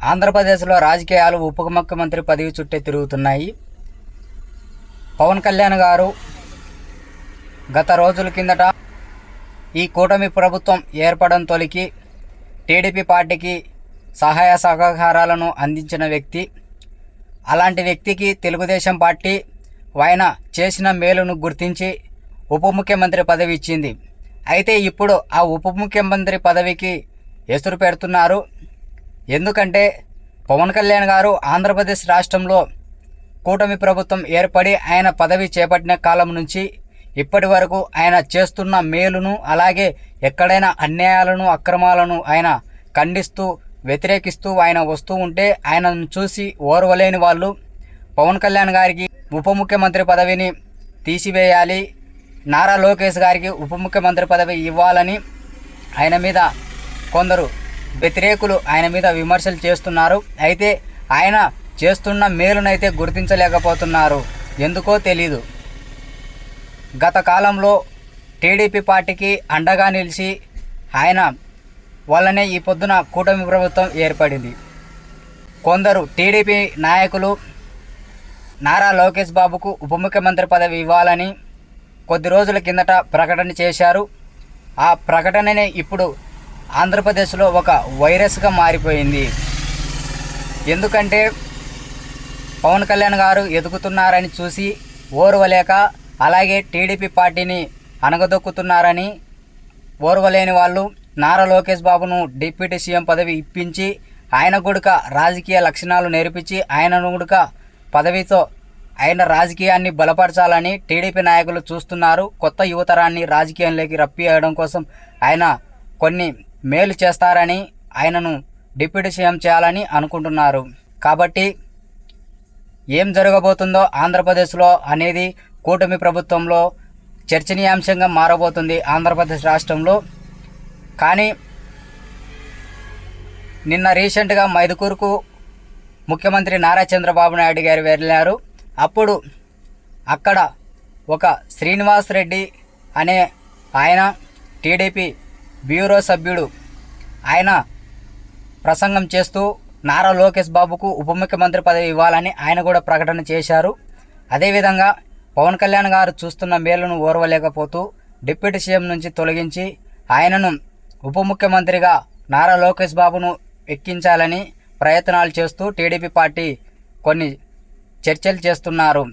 ఆంధ్రప్రదేశ్లో రాజకీయాలు ఉప ముఖ్యమంత్రి పదవి చుట్టే తిరుగుతున్నాయి. పవన్ కళ్యాణ్ గారు గత రోజుల కిందట ఈ కూటమి ప్రభుత్వం ఏర్పడడం తొలికి టీడీపీ పార్టీకి సహాయ సహకారాలను అందించిన వ్యక్తి. అలాంటి వ్యక్తికి తెలుగుదేశం పార్టీ ఆయన చేసిన మేలును గుర్తించి ఉప ముఖ్యమంత్రి పదవి ఇచ్చింది. అయితే ఇప్పుడు ఆ ఉప ముఖ్యమంత్రి పదవికి ఎసురు పెడుతున్నారు. ఎందుకంటే పవన్ కళ్యాణ్ గారు ఆంధ్రప్రదేశ్ రాష్ట్రంలో కూటమి ప్రభుత్వం ఏర్పడి ఆయన పదవి చేపట్టిన కాలం నుంచి ఇప్పటి వరకు ఆయన చేస్తున్న మేలును, అలాగే ఎక్కడైనా అన్యాయాలను అక్రమాలను ఆయన ఖండిస్తూ వ్యతిరేకిస్తూ ఆయన వస్తూ ఉంటే ఆయనను చూసి ఓర్వలేని వాళ్ళు పవన్ కళ్యాణ్ గారికి ఉప ముఖ్యమంత్రి పదవిని తీసివేయాలి, నారా లోకేష్ గారికి ఉప ముఖ్యమంత్రి పదవి ఇవ్వాలని ఆయన మీద కొందరు వ్యతిరేకులు ఆయన మీద విమర్శలు చేస్తున్నారు. అయితే ఆయన చేస్తున్న మేలునైతే గుర్తించలేకపోతున్నారు. ఎందుకో తెలీదు. గత కాలంలో టీడీపీ పార్టీకి అండగా నిలిచి ఆయన వల్లనే ఈ పొద్దున కూటమి ప్రభుత్వం ఏర్పడింది. కొందరు టీడీపీ నాయకులు నారా లోకేష్ బాబుకు ఉప ముఖ్యమంత్రి పదవి ఇవ్వాలని కొద్ది రోజుల కిందట ప్రకటన చేశారు. ఆ ప్రకటననే ఇప్పుడు ఆంధ్రప్రదేశ్లో ఒక వైరస్గా మారిపోయింది. ఎందుకంటే పవన్ కళ్యాణ్ గారు ఎదుగుతున్నారని చూసి ఓర్వలేక, అలాగే టీడీపీ పార్టీని అణగదొక్కుతున్నారని ఓర్వలేని వాళ్ళు నారా లోకేష్ బాబును డిప్యూటీ సీఎం పదవి ఇప్పించి ఆయన కూడా రాజకీయ లక్షణాలు నేర్పించి ఆయనను కూడా పదవితో ఆయన రాజకీయాన్ని బలపరచాలని టీడీపీ నాయకులు చూస్తున్నారు. కొత్త యువతరాన్ని రాజకీయంలోకి రప్పియడం కోసం ఆయన కొన్ని మేలు చేస్తారని, ఆయనను డిప్యూటీ సీఎం చేయాలని అనుకుంటున్నారు. కాబట్టి ఏం జరగబోతుందో ఆంధ్రప్రదేశ్లో అనేది కూటమి ప్రభుత్వంలో చర్చనీయాంశంగా మారబోతుంది ఆంధ్రప్రదేశ్ రాష్ట్రంలో. కానీ నిన్న రీసెంట్గా మైదుకూరుకు ముఖ్యమంత్రి నారా చంద్రబాబు నాయుడు గారు వెళ్ళారు. అప్పుడు అక్కడ ఒక శ్రీనివాస్ రెడ్డి అనే ఆయన టీడీపీ బ్యూరో సభ్యుడు ఆయన ప్రసంగం చేస్తూ నారా లోకేష్ బాబుకు ఉప ముఖ్యమంత్రి పదవి ఇవ్వాలని ఆయన కూడా ప్రకటన చేశారు. అదేవిధంగా పవన్ కళ్యాణ్ గారు చూస్తున్న మేలును ఓర్వలేకపోతూ డిప్యూటీ సీఎం నుంచి తొలగించి ఆయనను ఉప ముఖ్యమంత్రిగా నారా లోకేష్ బాబును ఎక్కించాలని ప్రయత్నాలు చేస్తూ టీడీపీ పార్టీ కొన్ని చర్చలు చేస్తున్నారు.